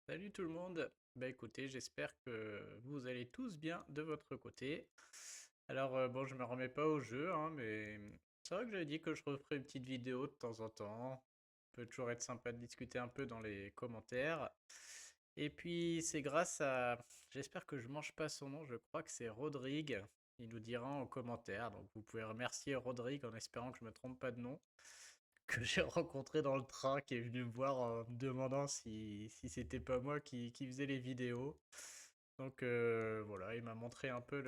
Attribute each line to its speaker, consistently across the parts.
Speaker 1: Salut tout le monde. Bah écoutez, j'espère que vous allez tous bien de votre côté. Alors bon, je me remets pas au jeu, hein, mais c'est vrai que j'avais dit que je referais une petite vidéo de temps en temps. Peut toujours être sympa de discuter un peu dans les commentaires. Et puis c'est grâce à, j'espère que je mange pas son nom, je crois que c'est Rodrigue. Il nous dira en commentaire. Donc vous pouvez remercier Rodrigue en espérant que je me trompe pas de nom que j'ai rencontré dans le train qui est venu me voir en me demandant si c'était pas moi qui faisais les vidéos. Donc voilà, il m'a montré un peu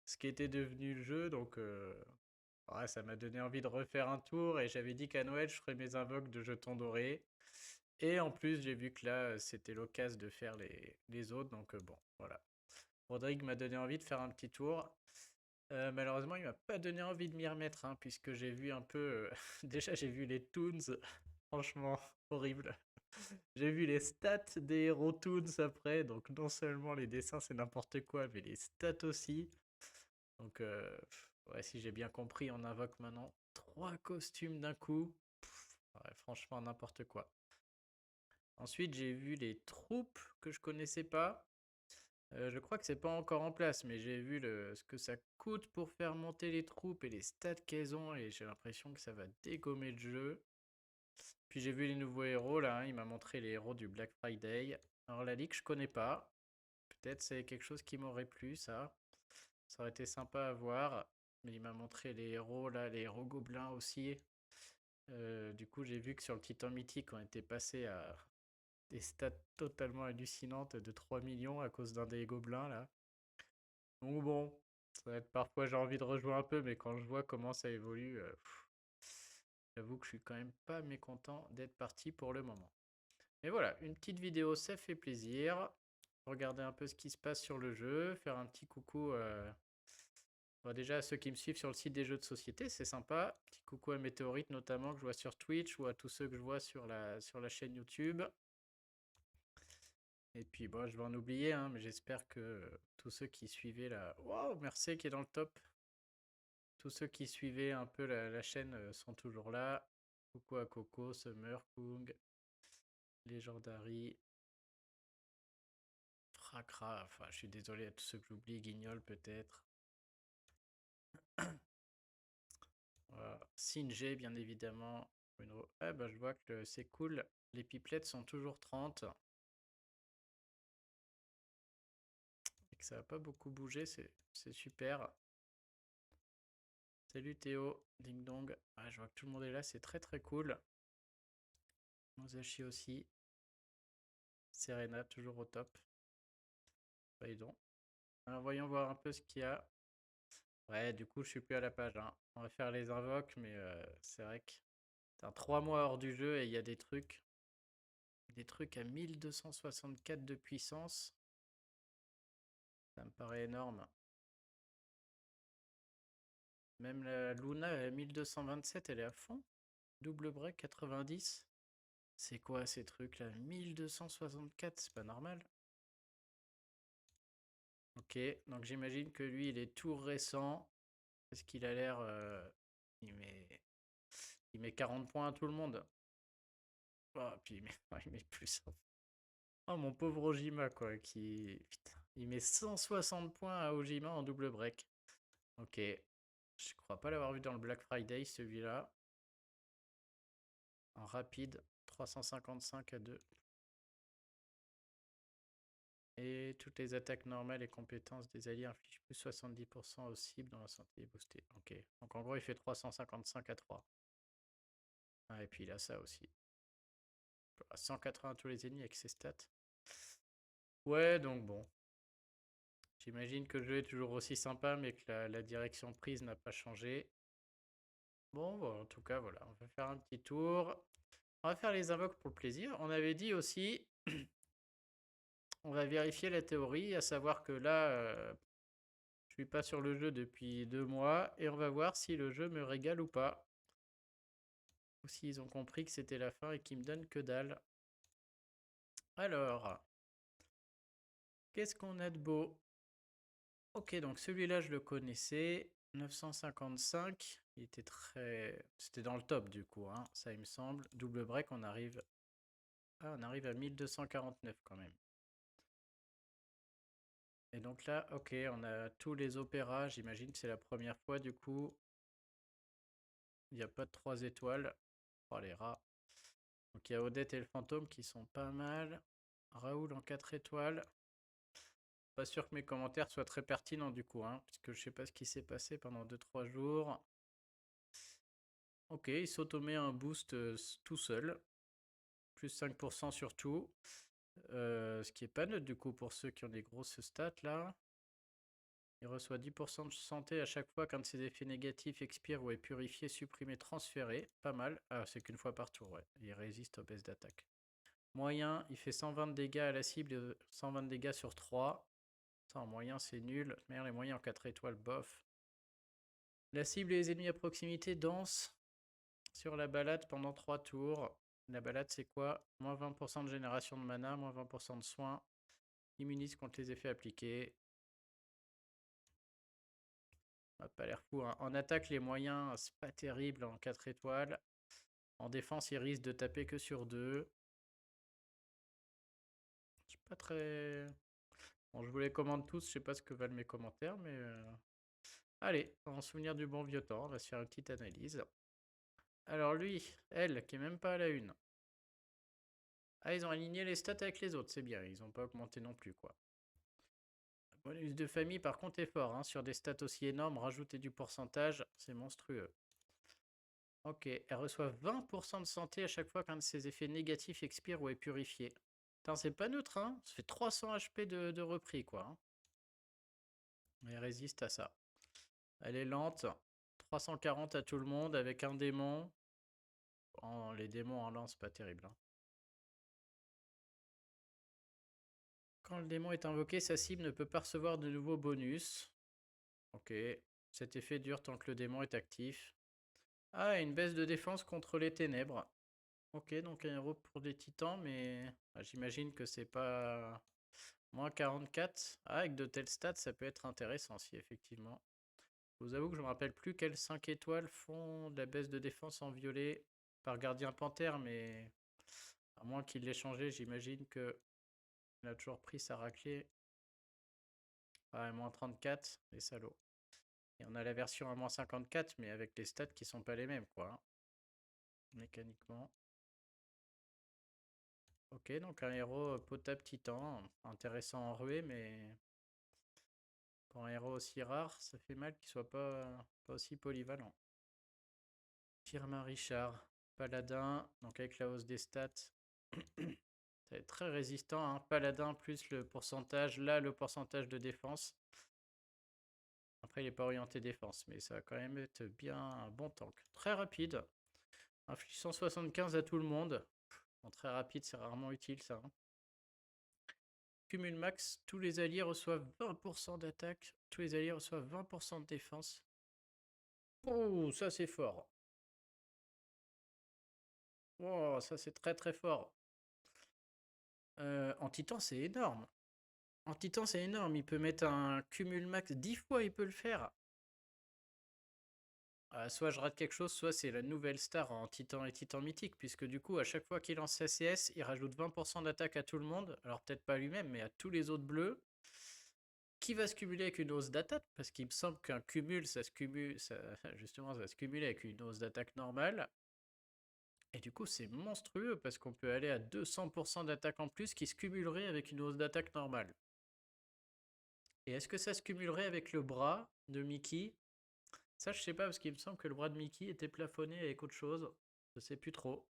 Speaker 1: ce qu'était devenu le jeu. Donc ouais, ça m'a donné envie de refaire un tour. Et j'avais dit qu'à Noël, je ferais mes invoques de jetons dorés. Et en plus, j'ai vu que là, c'était l'occasion de faire les autres. Donc bon, voilà. Rodrigue m'a donné envie de faire un petit tour. Malheureusement, il m'a pas donné envie de m'y remettre, hein, puisque j'ai vu un peu. Déjà, j'ai vu les Toons, franchement, horrible. J'ai vu les stats des héros Toons après, donc non seulement les dessins c'est n'importe quoi, mais les stats aussi. Donc, ouais, si j'ai bien compris, on invoque maintenant 3 costumes d'un coup. Ouais, franchement, n'importe quoi. Ensuite, j'ai vu les troupes que je connaissais pas. Je crois que c'est pas encore en place, mais j'ai vu ce que ça coûte pour faire monter les troupes et les stats qu'elles ont, et j'ai l'impression que ça va dégommer le jeu. Puis j'ai vu les nouveaux héros là, hein, il m'a montré les héros du Black Friday. Alors la ligue, je connais pas. Peut-être c'est quelque chose qui m'aurait plu, ça. Ça aurait été sympa à voir. Mais il m'a montré les héros là, les héros gobelins aussi. Du coup, j'ai vu que sur le Titan mythique, on était passé à des stats totalement hallucinantes de 3 millions à cause d'un des gobelins là. Donc bon, ça va être parfois j'ai envie de rejouer un peu, mais quand je vois comment ça évolue, j'avoue que je suis quand même pas mécontent d'être parti pour le moment. Mais voilà, une petite vidéo, ça fait plaisir. Regarder un peu ce qui se passe sur le jeu, faire un petit coucou bon, déjà à ceux qui me suivent sur le site des jeux de société, c'est sympa. Petit coucou à Météorite notamment que je vois sur Twitch ou à tous ceux que je vois sur la chaîne YouTube. Et puis bon, je vais en oublier, hein, mais j'espère que tous ceux qui suivaient la... Wow, merci qui est dans le top. Tous ceux qui suivaient un peu la chaîne sont toujours là. Coucou à Coco, Summer, Kung, Legendary, Fracra, enfin je suis désolé à tous ceux que j'oublie, Guignol peut-être. Voilà. Singé bien évidemment. Bruno. Ah bah je vois que c'est cool. Les pipelettes sont toujours 30 et que ça va pas beaucoup bouger, c'est super. Salut Théo, Ding Dong. Ah, je vois que tout le monde est là, c'est très très cool. Mosashi aussi. Serena toujours au top. Bah, dis donc. Alors voyons voir un peu ce qu'il y a. Ouais, du coup je suis plus à la page, hein. On va faire les invoques, mais c'est vrai que t'as 3 mois hors du jeu et il y a des trucs à 1264 de puissance. Ça me paraît énorme. Même la Luna à 1227, elle est à fond. Double break 90. C'est quoi ces trucs là? 1264, c'est pas normal. Ok, donc j'imagine que lui il est tout récent. Parce qu'il a l'air. Il met 40 points à tout le monde. Oh, puis il met, il met plus. Oh mon pauvre Ojima quoi. Putain, il met 160 points à Ojima en double break. Ok. Je crois pas l'avoir vu dans le Black Friday celui-là. En rapide, 355 à 2. Et toutes les attaques normales et compétences des alliés infligent plus 70% aux cibles dans la santé boostée. Ok. Donc en gros, il fait 355 à 3. Ah, et puis il a ça aussi. 180 tous les ennemis avec ses stats. Ouais, donc bon. J'imagine que le jeu est toujours aussi sympa, mais que la direction prise n'a pas changé. Bon, en tout cas, voilà. On va faire un petit tour. On va faire les invoques pour le plaisir. On avait dit aussi, on va vérifier la théorie, à savoir que là, je suis pas sur le jeu depuis 2 mois, et on va voir si le jeu me régale ou pas. Ou s'ils ont compris que c'était la fin et qu'ils me donnent que dalle. Alors, qu'est-ce qu'on a de beau? Ok, donc celui-là, je le connaissais. 955. Il était très... C'était dans le top, du coup, hein, ça, il me semble. Double break, on arrive Ah, on arrive à 1249 quand même. Et donc là, ok, on a tous les opéras. J'imagine que c'est la première fois du coup. Il n'y a pas de 3 étoiles. Oh, les rats. Donc il y a Odette et le fantôme qui sont pas mal. Raoul en 4 étoiles. Pas sûr que mes commentaires soient très pertinents du coup, hein, puisque je sais pas ce qui s'est passé pendant 2-3 jours. Ok, il s'automet un boost tout seul. Plus 5% sur tout. Ce qui est pas neutre du coup pour ceux qui ont des grosses stats là. Il reçoit 10% de santé à chaque fois qu'un de ses effets négatifs expire ou est purifié, supprimé, transféré. Pas mal. Ah, c'est qu'une fois par tour, ouais. Il résiste aux baisses d'attaque. Moyen, il fait 120 dégâts à la cible et 120 dégâts sur 3. Ça, en moyen, c'est nul. Mais les moyens en 4 étoiles, bof. La cible et les ennemis à proximité dansent sur la balade pendant 3 tours. La balade, c'est quoi? Moins 20% de génération de mana, moins 20% de soins. Immunise contre les effets appliqués. Ça n'a pas l'air fou, hein. En attaque, les moyens, c'est pas terrible en 4 étoiles. En défense, il risque de taper que sur 2. Je suis pas très... Bon, je vous les commande tous, je sais pas ce que valent mes commentaires, mais... Allez, en souvenir du bon vieux temps, on va se faire une petite analyse. Alors lui, elle, qui est même pas à la une. Ah, ils ont aligné les stats avec les autres, c'est bien, ils ont pas augmenté non plus, quoi. Le bonus de famille, par contre, est fort, hein. Sur des stats aussi énormes, rajouter du pourcentage, c'est monstrueux. Ok, elle reçoit 20% de santé à chaque fois qu'un de ses effets négatifs expire ou est purifié. Putain, c'est pas neutre, hein. Ça fait 300 HP de repris, quoi, hein. Elle résiste à ça. Elle est lente. 340 à tout le monde avec un démon. Oh, les démons en lance, pas terrible, hein. Quand le démon est invoqué, sa cible ne peut pas recevoir de nouveaux bonus. Ok. Cet effet dure tant que le démon est actif. Ah, une baisse de défense contre les ténèbres. Ok, donc un héros pour des titans, mais j'imagine que c'est pas... Moins 44. Ah, avec de telles stats, ça peut être intéressant si effectivement. Je vous avoue que je me rappelle plus quelles 5 étoiles font de la baisse de défense en violet par gardien panthère, mais à moins qu'il l'ait changé, j'imagine que il a toujours pris sa raclée. Ah, moins 34, les salauds. Et on a la version à moins 54, mais avec les stats qui sont pas les mêmes, quoi, hein, mécaniquement. Ok, donc un héros potable titan, intéressant en ruée, mais pour un héros aussi rare, ça fait mal qu'il soit pas aussi polyvalent. Firmin Richard, paladin, donc avec la hausse des stats, ça va être très résistant, hein. Paladin plus le pourcentage, là le pourcentage de défense. Après il n'est pas orienté défense, mais ça va quand même être bien un bon tank. Très rapide, inflige 175 à tout le monde. Bon, très rapide, c'est rarement utile ça, hein. Cumul max, tous les alliés reçoivent 20% d'attaque, tous les alliés reçoivent 20% de défense. Oh, ça c'est fort. Oh, ça c'est très très fort. En titan, c'est énorme. En titan, c'est énorme. Il peut mettre un cumul max 10 fois, il peut le faire. Soit je rate quelque chose, soit c'est la nouvelle star en titan et titan mythique, puisque du coup, à chaque fois qu'il lance sa CS, il rajoute 20% d'attaque à tout le monde. Alors peut-être pas lui-même, mais à tous les autres bleus. Qui va se cumuler avec une hausse d'attaque, parce qu'il me semble qu'un cumul, ça se cumule, justement, ça va se cumuler avec une hausse d'attaque normale. Et du coup, c'est monstrueux, parce qu'on peut aller à 200% d'attaque en plus qui se cumulerait avec une hausse d'attaque normale. Et est-ce que ça se cumulerait avec le bras de Mickey? Ça, je sais pas, parce qu'il me semble que le bras de Mickey était plafonné avec autre chose. Je sais plus trop.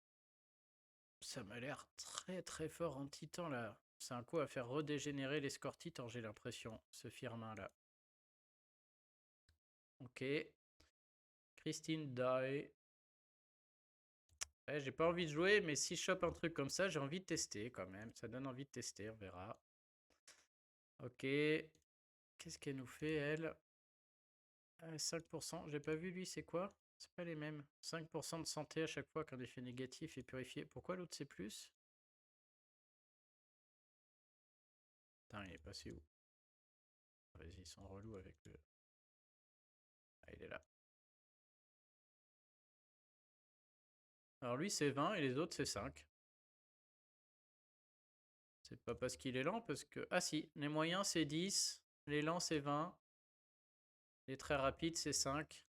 Speaker 1: Ça m'a l'air très très fort en titan là. C'est un coup à faire redégénérer les scores titans, j'ai l'impression, ce Firmin là. Ok. Christine Die. Ouais, j'ai pas envie de jouer, mais si je chope un truc comme ça, j'ai envie de tester quand même. Ça donne envie de tester, on verra. Ok. Qu'est-ce qu'elle nous fait, elle? 5%. J'ai pas vu lui, c'est quoi? C'est pas les mêmes. 5% de santé à chaque fois qu'un effet négatif est purifié. Pourquoi l'autre c'est plus? Putain, il est passé où? Vas-y, ils sont relous avec le... Ah, il est là. Alors lui c'est 20 et les autres c'est 5. C'est pas parce qu'il est lent, parce que... Ah si, les moyens c'est 10, les lents c'est 20, les très rapides c'est 5.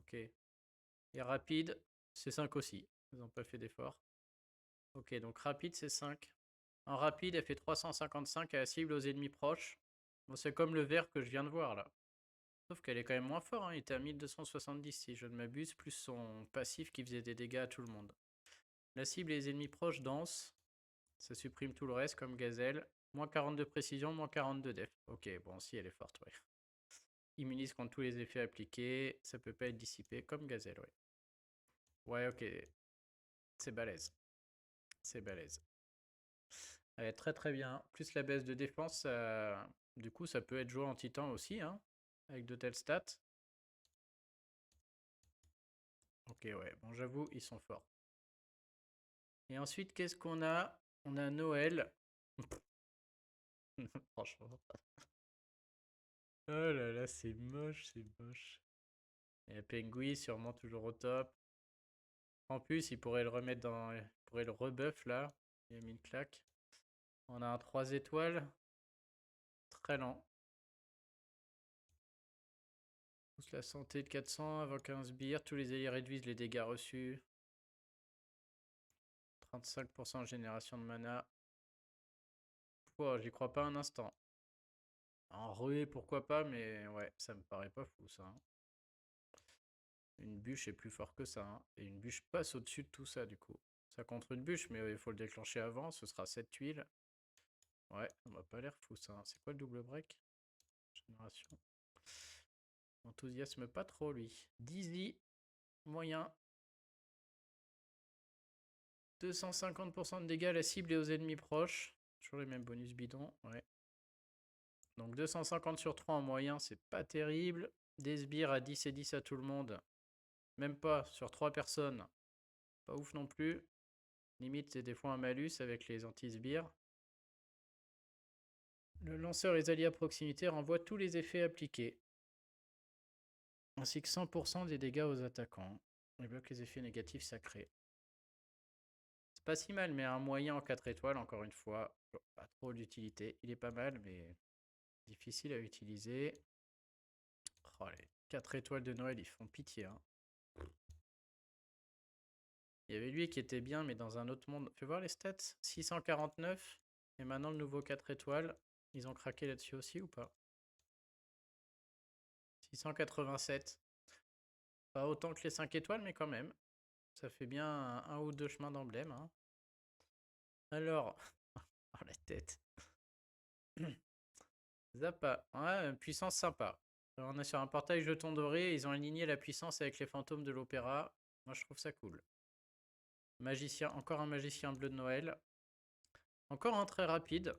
Speaker 1: Ok. Et rapide, c'est 5 aussi. Ils n'ont pas fait d'effort. Ok, donc rapide c'est 5. En rapide, elle fait 355 à la cible aux ennemis proches. Bon, c'est comme le vert que je viens de voir là. Sauf qu'elle est quand même moins fort, hein. Il était à 1270 si je ne m'abuse, plus son passif qui faisait des dégâts à tout le monde. La cible et les ennemis proches dansent. Ça supprime tout le reste comme gazelle. Moins 40 de précision, moins 40 de def. Ok, bon, si elle est forte, ouais. Immunise contre tous les effets appliqués. Ça peut pas être dissipé comme gazelle, ouais. Ouais, ok. C'est balèze. C'est balèze. Elle est très très bien. Plus la baisse de défense, du coup, ça peut être joué en titan aussi, hein, avec de telles stats. Ok, ouais, bon, j'avoue, ils sont forts. Et ensuite, qu'est-ce qu'on a? On a Noël. Franchement. Oh là là, c'est moche, c'est moche. Et Pengui, sûrement toujours au top. En plus, il pourrait le remettre dans. Il pourrait le rebuff là. Il a mis une claque. On a un 3 étoiles. Très lent. Pousse la santé de 400, invoque un sbire. Tous les alliés réduisent les dégâts reçus. 35% de génération de mana. Oh, j'y crois pas un instant. En ruée, pourquoi pas, mais ouais, ça me paraît pas fou ça, hein. Une bûche est plus fort que ça, hein. Et une bûche passe au-dessus de tout ça du coup. Ça contre une bûche, mais il faut le déclencher avant. Ce sera 7 tuiles. Ouais, ça m'a pas l'air fou ça, hein. C'est quoi le double break? Génération. Enthousiasme pas trop lui. Dizzy, moyen. 250% de dégâts à la cible et aux ennemis proches. Toujours les mêmes bonus bidons, ouais. Donc 250 sur 3 en moyen, c'est pas terrible. Des sbires à 10 et 10 à tout le monde. Même pas sur 3 personnes. Pas ouf non plus. Limite, c'est des fois un malus avec les anti-sbires. Le lanceur et les alliés à proximité renvoient tous les effets appliqués, ainsi que 100% des dégâts aux attaquants. Il bloque les effets négatifs sacrés. C'est pas si mal, mais un moyen en 4 étoiles, encore une fois, pas trop d'utilité. Il est pas mal, mais difficile à utiliser. Oh, les 4 étoiles de Noël, ils font pitié, hein. Il y avait lui qui était bien, mais dans un autre monde. Fais voir les stats. 649. Et maintenant, le nouveau 4 étoiles. Ils ont craqué là-dessus aussi ou pas? 687. Pas autant que les 5 étoiles, mais quand même. Ça fait bien un ou deux chemins d'emblème, hein. Alors, oh, la tête. Zappa. Ouais, puissance sympa. Alors, on est sur un portail jeton doré. Ils ont aligné la puissance avec les fantômes de l'opéra. Moi, je trouve ça cool. Magicien, encore un magicien bleu de Noël. Encore un très rapide.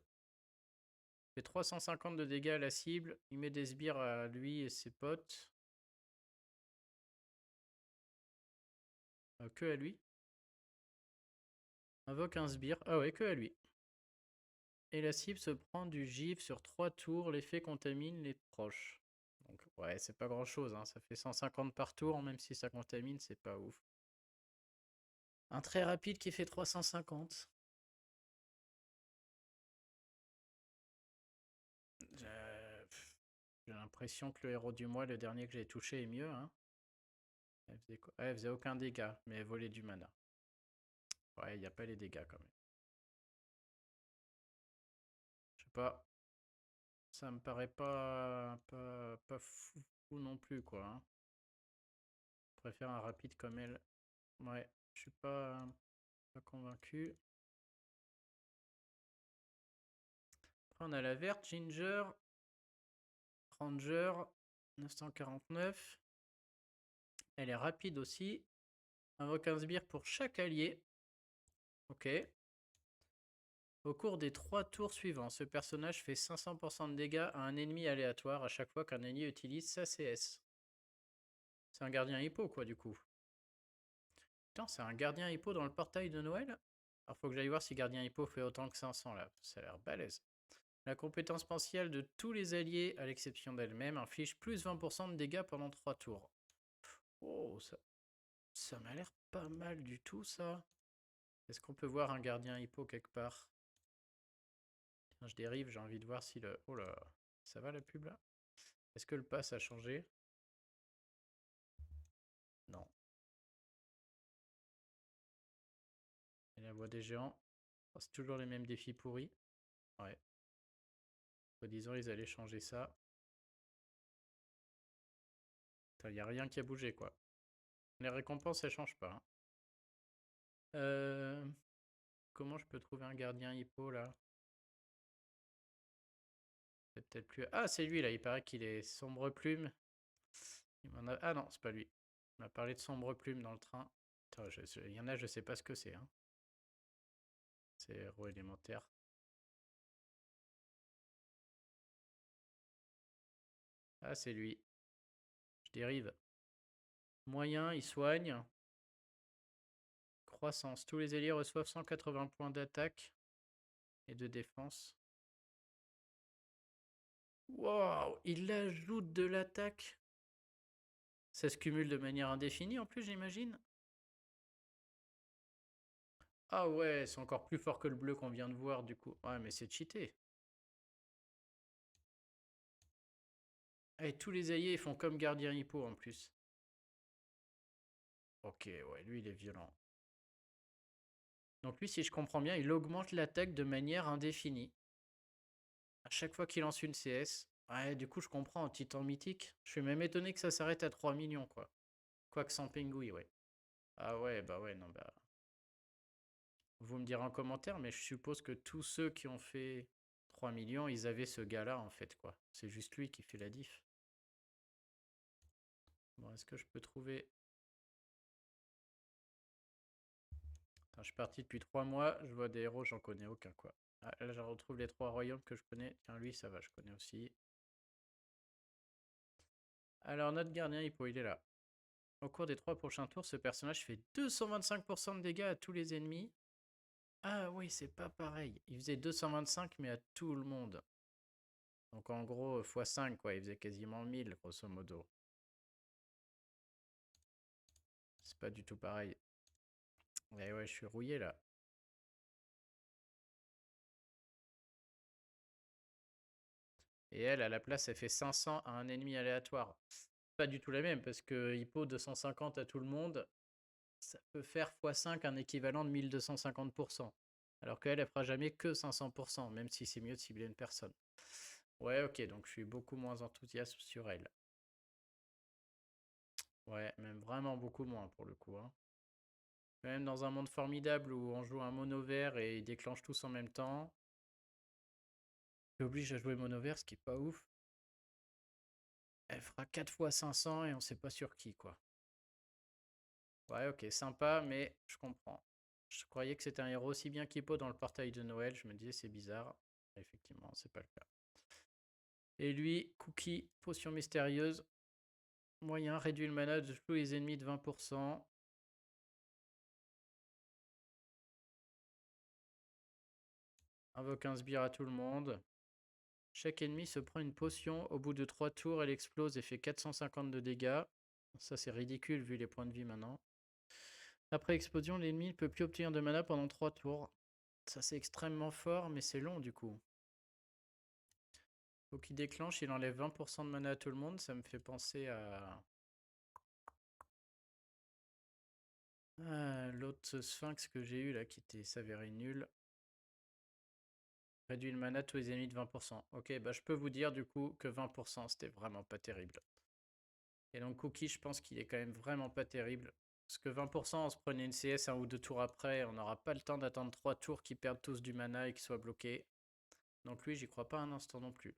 Speaker 1: Fait 350 de dégâts à la cible. Il met des sbires à lui et ses potes. Que à lui. Invoque un sbire. Ah ouais, que à lui. Et la cible se prend du givre sur 3 tours. L'effet contamine les proches. Donc ouais, c'est pas grand chose, hein. Ça fait 150 par tour, même si ça contamine, c'est pas ouf. Un très rapide qui fait 350. J'ai l'impression que le héros du mois, le dernier que j'ai touché, est mieux, hein. Elle faisait quoi? Elle faisait aucun dégât, mais elle volait du mana. Ouais, il n'y a pas les dégâts quand même. Je sais pas. Ça me paraît pas fou non plus, quoi, hein. Je préfère un rapide comme elle. Ouais, je suis pas convaincu. Après, on a la verte, Ginger, Ranger, 949. Elle est rapide aussi. Invoque un sbire pour chaque allié. Ok. Au cours des 3 tours suivants, ce personnage fait 500% de dégâts à un ennemi aléatoire à chaque fois qu'un ennemi utilise sa CS. C'est un gardien hippo, quoi, du coup. Putain, c'est un gardien hippo dans le portail de Noël? Alors, faut que j'aille voir si gardien hippo fait autant que 500 là. Ça a l'air balèze. La compétence spatiale de tous les alliés, à l'exception d'elle-même, inflige plus 20% de dégâts pendant 3 tours. Oh, ça m'a l'air pas mal du tout, ça. Est-ce qu'on peut voir un gardien hippo quelque part? Je dérive, j'ai envie de voir si le... Oh là, ça va la pub là? Est-ce que le pass a changé? Non. Et la voix des géants? Oh, c'est toujours les mêmes défis pourris. Ouais. Soi-disant, ils allaient changer ça. Il n'y a rien qui a bougé, quoi. Les récompenses, elles changent pas, hein. Comment je peux trouver un gardien hippo, là? C'est peut-être plus... Ah, c'est lui, là. Il paraît qu'il est sombre plume. Ah non, c'est pas lui. Il m'a parlé de sombre plume dans le train. Attends, il y en a, je sais pas ce que c'est, hein. C'est héros élémentaire. Ah, c'est lui. Je dérive. Moyen, il soigne. Croissance. Tous les alliés reçoivent 180 points d'attaque et de défense. Wow, il ajoute de l'attaque. Ça se cumule de manière indéfinie en plus, j'imagine. Ah ouais, c'est encore plus fort que le bleu qu'on vient de voir du coup. Ouais, mais c'est cheaté. Et tous les alliés font comme gardien hippo en plus. Ok, ouais, lui il est violent. Donc lui, si je comprends bien, il augmente l'attaque de manière indéfinie. À chaque fois qu'il lance une CS. Ouais, du coup, je comprends, en titan mythique. Je suis même étonné que ça s'arrête à 3 millions, quoi. Quoique sans pingouin, ouais. Ah ouais, bah ouais, non, bah... Vous me direz en commentaire, mais je suppose que tous ceux qui ont fait 3 millions, ils avaient ce gars-là, en fait, quoi. C'est juste lui qui fait la diff. Bon, est-ce que je peux trouver... Attends, je suis parti depuis 3 mois, je vois des héros, j'en connais aucun, quoi. Ah, là, je retrouve les 3 royaumes que je connais. Tiens, lui, ça va, je connais aussi. Alors, notre gardien hippo, il est là. Au cours des 3 prochains tours, ce personnage fait 225% de dégâts à tous les ennemis. Ah oui, c'est pas pareil. Il faisait 225, mais à tout le monde. Donc en gros, x5, quoi. Il faisait quasiment 1000, grosso modo. C'est pas du tout pareil. Et ouais, je suis rouillé, là. Et elle, à la place, elle fait 500 à un ennemi aléatoire. Pas du tout la même, parce que Hippo 250 à tout le monde, ça peut faire x5 un équivalent de 1250%. Alors qu'elle, elle fera jamais que 500%, même si c'est mieux de cibler une personne. Ouais, ok, donc je suis beaucoup moins enthousiaste sur elle. Ouais, même vraiment beaucoup moins pour le coup, hein. Même dans un monde formidable où on joue un mono vert et ils déclenchent tous en même temps, t'obliges à jouer mono vert, ce qui est pas ouf. Elle fera 4 fois 500 et on sait pas sur qui, quoi. Ouais, ok, sympa, mais je comprends. Je croyais que c'était un héros aussi bien qu'Hippo dans le portail de Noël. Je me disais, c'est bizarre. Effectivement, c'est pas le cas. Et lui, Cookie, potion mystérieuse. Moyen, réduit le mana de tous les ennemis de 20%. Invoque un sbire à tout le monde. Chaque ennemi se prend une potion. Au bout de 3 tours, elle explose et fait 450 de dégâts. Ça, c'est ridicule vu les points de vie maintenant. Après explosion, l'ennemi ne peut plus obtenir de mana pendant 3 tours. Ça, c'est extrêmement fort, mais c'est long du coup. Faut qu'il déclenche, il enlève 20% de mana à tout le monde. Ça me fait penser à... l'autre sphinx que j'ai eu là, qui était s'avérait nul. Réduit le mana de tous les ennemis de 20%. Ok, bah je peux vous dire du coup que 20%, c'était vraiment pas terrible. Et donc Cookie, je pense qu'il est quand même vraiment pas terrible. Parce que 20%, on se prenait une CS un ou deux tours après, on n'aura pas le temps d'attendre 3 tours qui perdent tous du mana et qui soient bloqués. Donc lui, j'y crois pas un instant non plus.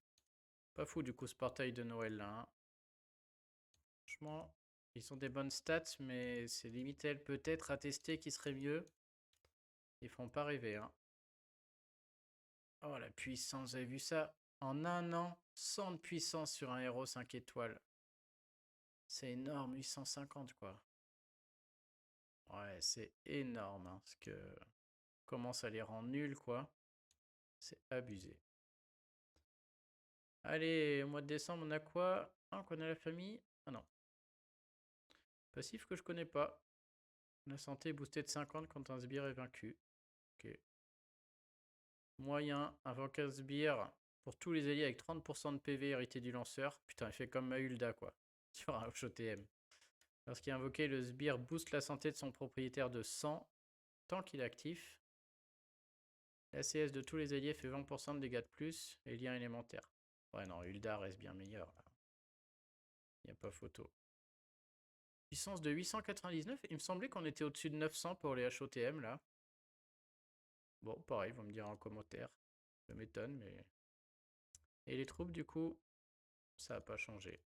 Speaker 1: Pas fou du coup ce portail de Noël là, hein. Franchement, ils ont des bonnes stats, mais c'est limite elle peut-être à tester qui serait mieux. Ils font pas rêver, hein. Oh la puissance, vous avez vu ça? En un an, 100 de puissance sur un héros 5 étoiles. C'est énorme, 850 quoi. Ouais, c'est énorme, hein, parce que comment ça les rend nuls, quoi. C'est abusé. Allez, au mois de décembre, on a quoi? Ah, on connaît la famille? Ah non. Passif que je connais pas. La santé est boostée de 50 quand un sbire est vaincu. Ok. moyen, invoque sbire pour tous les alliés avec 30% de PV hérité du lanceur. Putain, il fait comme Mahulda, quoi, sur un HOTM. Lorsqu'il est invoqué, le sbire booste la santé de son propriétaire de 100 tant qu'il est actif. L'ACS de tous les alliés fait 20% de dégâts de plus et lien élémentaire. Ouais, non, Hulda reste bien meilleur, là. Il n'y a pas photo. Puissance de 899, il me semblait qu'on était au-dessus de 900 pour les HOTM, là. Bon, pareil, vous me direz en commentaire. Ça m'étonne, mais... Et les troupes, du coup, ça n'a pas changé.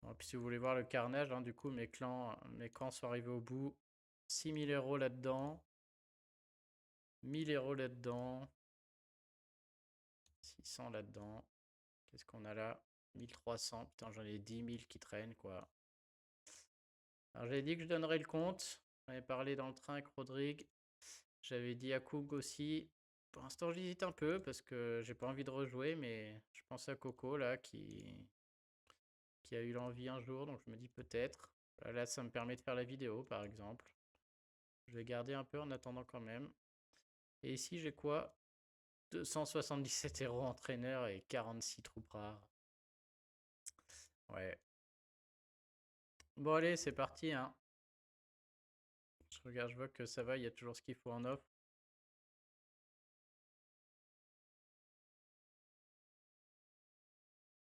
Speaker 1: Bon, puis si vous voulez voir le carnage, hein, du coup, mes camps sont arrivés au bout. 6000 héros là-dedans. 1000 héros là-dedans. 600 là-dedans. Qu'est-ce qu'on a là? 1300. Putain, j'en ai 10 000 qui traînent, quoi. Alors, j'avais dit que je donnerais le compte. J'en ai parlé dans le train avec Rodrigue. J'avais dit à Cook aussi. Pour l'instant, j'hésite un peu parce que j'ai pas envie de rejouer, mais je pense à Coco, là, qui a eu l'envie un jour, donc je me dis peut-être. Là, ça me permet de faire la vidéo, par exemple. Je vais garder un peu en attendant quand même. Et ici, j'ai quoi? 277 héros entraîneurs et 46 troupes rares. Ouais. Bon, allez, c'est parti, hein. Je regarde, je vois que ça va, il y a toujours ce qu'il faut en offre.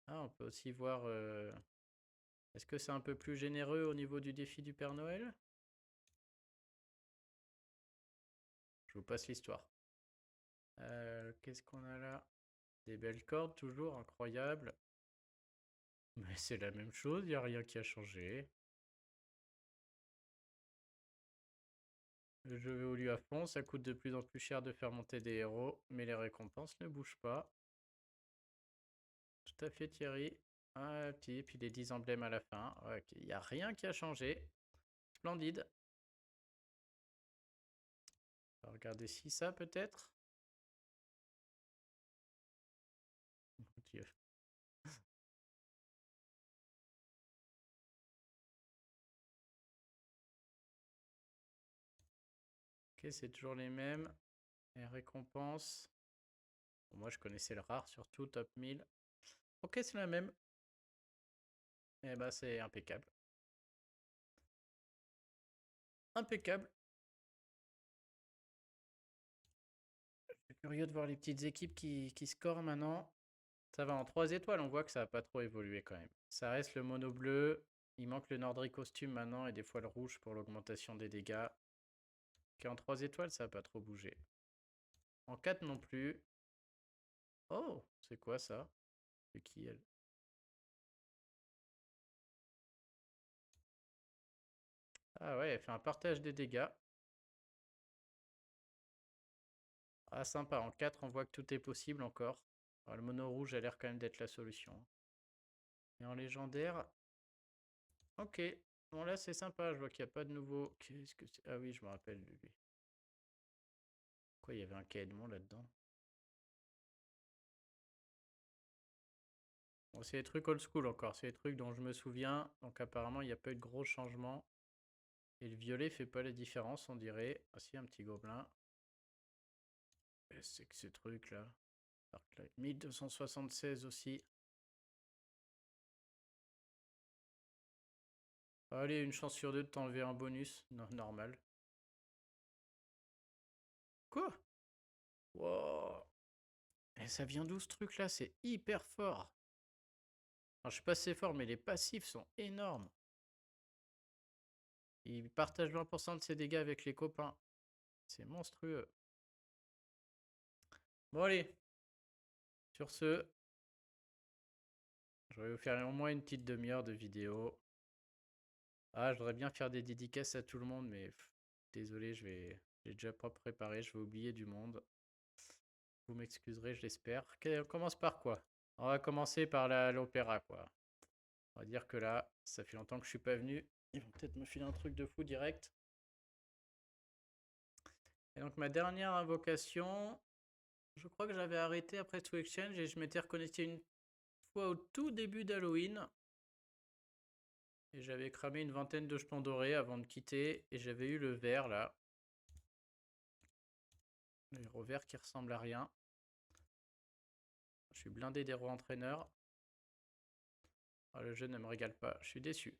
Speaker 1: Ah, on peut aussi voir... Est-ce que c'est un peu plus généreux au niveau du défi du Père Noël? Je vous passe l'histoire. Qu'est-ce qu'on a là? Des belles cordes, toujours, incroyable. Mais c'est la même chose, il n'y a rien qui a changé. Le jeu évolue à fond, ça coûte de plus en plus cher de faire monter des héros, mais les récompenses ne bougent pas. Tout à fait Thierry. Ah, petit, puis les 10 emblèmes à la fin. Ok, il n'y a rien qui a changé. Splendide. On va regarder si ça peut-être. Mon Dieu. Ok, c'est toujours les mêmes. Les récompenses. Bon, moi, je connaissais le rare, surtout top 1000. Ok, c'est la même. Eh bah, c'est impeccable. Impeccable. Je suis curieux de voir les petites équipes qui scorent maintenant. Ça va en 3 étoiles, on voit que ça n'a pas trop évolué quand même. Ça reste le mono bleu. Il manque le Nordry costume maintenant et des fois le rouge pour l'augmentation des dégâts. Ok, en 3 étoiles, ça n'a pas trop bougé. En 4 non plus. Oh, c'est quoi ça? C'est qui elle? Ah ouais, elle fait un partage des dégâts. Ah sympa, en 4 on voit que tout est possible encore. Ah, le mono rouge a l'air quand même d'être la solution. Et en légendaire... Ok, bon là c'est sympa, je vois qu'il n'y a pas de nouveau... Qu'est-ce que c'est? Ah oui, je me rappelle de lui. Quoi, il y avait un Caedmon là-dedans? Bon, c'est des trucs old school encore, c'est des trucs dont je me souviens. Donc apparemment, il n'y a pas eu de gros changements. Et le violet fait pas la différence, on dirait. Ah si, un petit gobelin. C'est que ces trucs-là. 1276 aussi. Allez, une chance sur deux de t'enlever un bonus. Non, normal. Quoi? Wow. Et ça vient d'où ce truc-là? C'est hyper fort. Alors, je sais pas si c'est fort, mais les passifs sont énormes. Il partage 20% de ses dégâts avec les copains. C'est monstrueux. Bon, allez. Sur ce, je vais vous faire au moins une petite demi-heure de vidéo. Ah, je voudrais bien faire des dédicaces à tout le monde, mais désolé, j'ai déjà pas préparé, je vais oublier du monde. Vous m'excuserez, je l'espère. Ok, on commence par quoi? On va commencer par l'opéra, quoi. On va dire que là, ça fait longtemps que je suis pas venu. Ils vont peut-être me filer un truc de fou direct. Et donc ma dernière invocation, je crois que j'avais arrêté après To Exchange et je m'étais reconnecté une fois au tout début d'Halloween. Et j'avais cramé une vingtaine de jetons dorés avant de quitter. Et j'avais eu le vert là. Le héros vert qui ressemble à rien. Je suis blindé d'héros entraîneurs. Ah, le jeu ne me régale pas, je suis déçu.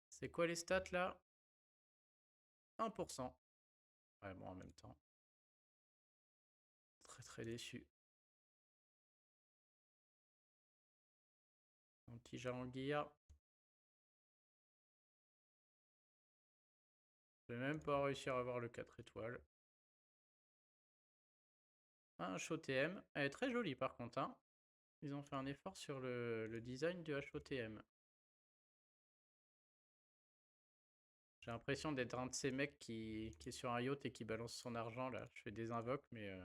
Speaker 1: C'est quoi les stats là? 1%. Ouais, bon, en même temps. Très très déçu. Mon petit Jahangir. Je vais même pas réussir à avoir le 4 étoiles. Un HOTM. Elle est très jolie par contre, hein. Ils ont fait un effort sur le design du HOTM. J'ai l'impression d'être un de ces mecs qui est sur un yacht et qui balance son argent là. Je fais des invoques, mais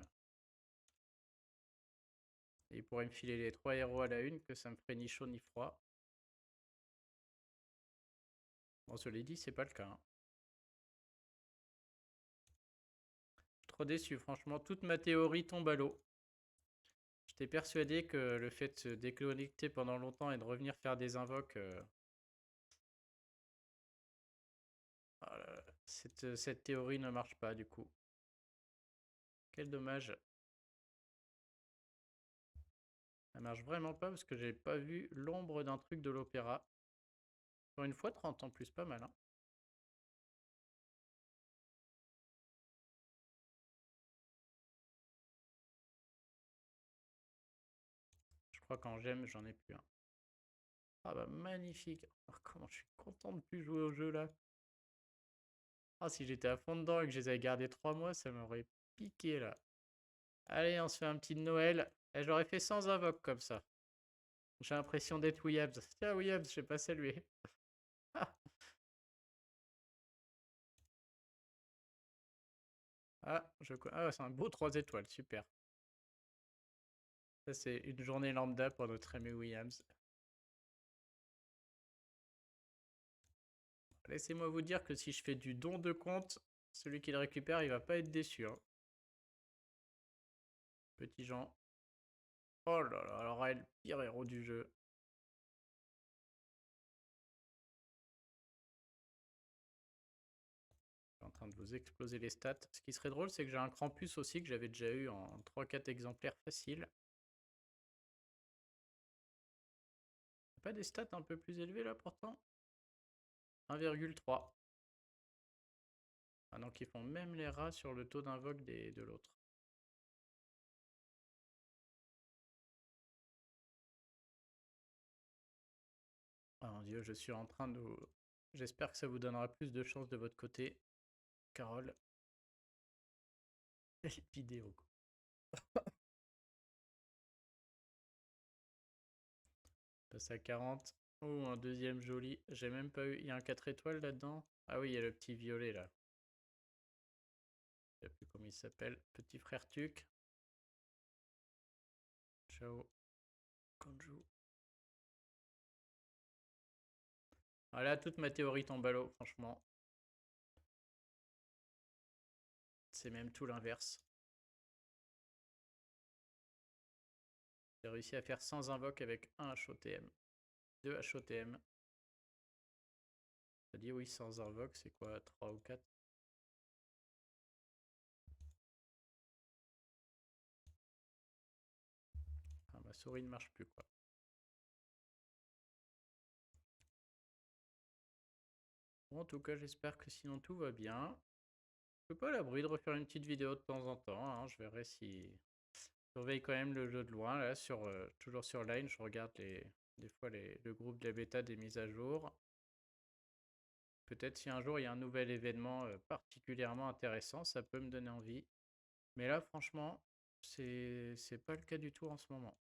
Speaker 1: il pourrait me filer les 3 héros à la une, que ça me ferait ni chaud ni froid. Bon, je l'ai dit, c'est pas le cas, hein. Trop déçu, franchement, toute ma théorie tombe à l'eau. J'étais persuadé que le fait de se déconnecter pendant longtemps et de revenir faire des invoques, cette théorie ne marche pas du coup. Quel dommage. Elle marche vraiment pas parce que j'ai pas vu l'ombre d'un truc de l'opéra. Pour une fois, 30 en plus, pas mal, hein. Je crois qu'en gemme, j'en ai plus un. Ah bah magnifique. Oh, comment je suis content de plus jouer au jeu là. Ah, si j'étais à fond dedans et que je les avais gardés 3 mois, ça m'aurait piqué là. Allez, on se fait un petit Noël. Et j'aurais fait sans invoque comme ça. J'ai l'impression d'être Williams. Tiens, Williams, je sais pas saluer. Ah, ah, c'est un beau 3 étoiles, super. Ça, c'est une journée lambda pour notre ami Williams. Laissez-moi vous dire que si je fais du don de compte, celui qui le récupère, il va pas être déçu, hein. Petit Jean. Oh là là, alors elle, pire héros du jeu. Je suis en train de vous exploser les stats. Ce qui serait drôle, c'est que j'ai un Krampus aussi que j'avais déjà eu en 3-4 exemplaires faciles. Pas des stats un peu plus élevées là pourtant? 1,3. Ah donc ils font même les rats sur le taux d'invoque de l'autre. Oh mon dieu, je suis en train de... J'espère que ça vous donnera plus de chance de votre côté, Carole. Quelle vidéo, quoi. Passe à 40. Oh, un deuxième joli. J'ai même pas eu... Il y a un 4 étoiles là-dedans? Ah oui, il y a le petit violet là. Je sais plus comment il s'appelle. Petit frère Tuc. Ciao. Konju. Voilà, toute ma théorie tombe à l'eau, franchement. C'est même tout l'inverse. J'ai réussi à faire sans invoque avec un HOTM. 2 HOTM. T'as dit oui, sans invoque, c'est quoi? 3 ou 4? Ah, ma souris ne marche plus, quoi. Bon, en tout cas, j'espère que sinon tout va bien. Je suis pas à l'abri de refaire une petite vidéo de temps en temps, hein. Je verrai si... Je surveille quand même le jeu de loin, là, toujours sur Line. Je regarde des fois le groupe de la bêta des mises à jour. Peut-être si un jour il y a un nouvel événement particulièrement intéressant, ça peut me donner envie. Mais là, franchement, c'est pas le cas du tout en ce moment.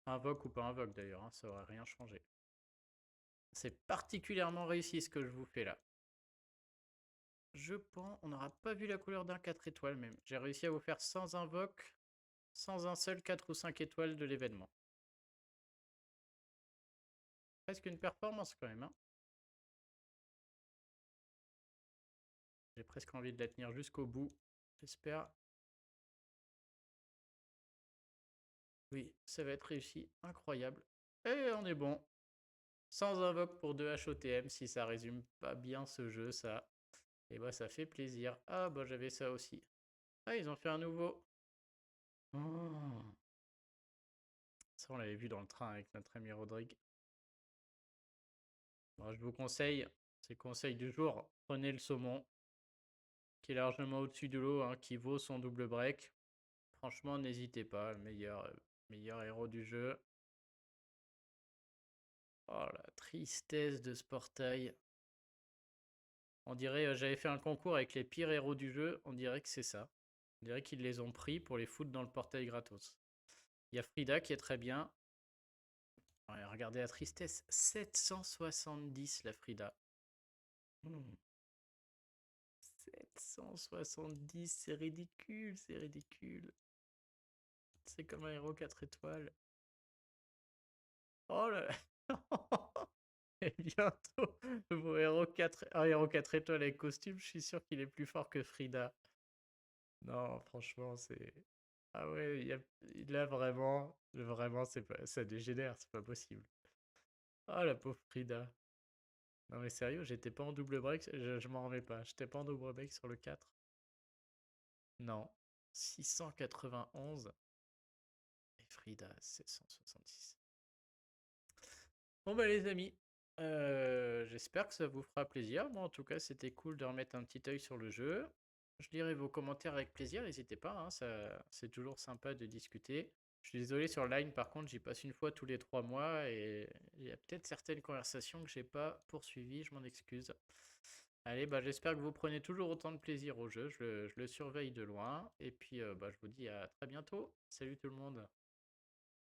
Speaker 1: Invoque ou pas invoque d'ailleurs, hein, ça aurait rien changé. C'est particulièrement réussi ce que je vous fais là. Je pense, on n'aura pas vu la couleur d'un 4 étoiles même. J'ai réussi à vous faire sans invoque, sans un seul 4 ou 5 étoiles de l'événement. Presque une performance quand même, hein. J'ai presque envie de la tenir jusqu'au bout. J'espère. Oui, ça va être réussi. Incroyable. Et on est bon. Sans invoque pour 2 HOTM, si ça résume pas bien ce jeu, ça. Et bah ça fait plaisir. Ah bah j'avais ça aussi. Ah, ils ont fait un nouveau. Oh. Ça, on l'avait vu dans le train avec notre ami Rodrigue. Bon, je vous conseille, c'est le conseil du jour, prenez le saumon, qui est largement au-dessus de l'eau, hein, qui vaut son double break. Franchement, n'hésitez pas, le meilleur héros du jeu. Oh la tristesse de ce portail. On dirait, j'avais fait un concours avec les pires héros du jeu, on dirait que c'est ça. On dirait qu'ils les ont pris pour les foutre dans le portail gratos. Il y a Frida qui est très bien. Ouais, regardez la tristesse, 770 la Frida. 770, c'est ridicule, c'est ridicule. C'est comme un héros 4 étoiles. Oh là là. Et bientôt, vos héros 4, un héros 4 étoiles avec costume, je suis sûr qu'il est plus fort que Frida. Non, franchement, c'est... Ah ouais, là vraiment, c'est pas... ça dégénère, c'est pas possible. Oh la pauvre Frida. Non mais sérieux, j'étais pas en double break, je m'en remets pas. J'étais pas en double break sur le 4. Non. 691 et Frida 766. Bon bah les amis, j'espère que ça vous fera plaisir. Moi en tout cas c'était cool de remettre un petit œil sur le jeu. Je lirai vos commentaires avec plaisir, n'hésitez pas, hein, c'est toujours sympa de discuter. Je suis désolé sur Line par contre, j'y passe une fois tous les 3 mois et il y a peut-être certaines conversations que j'ai pas poursuivies, je m'en excuse. Allez, bah j'espère que vous prenez toujours autant de plaisir au jeu, je le surveille de loin et puis bah, je vous dis à très bientôt. Salut tout le monde.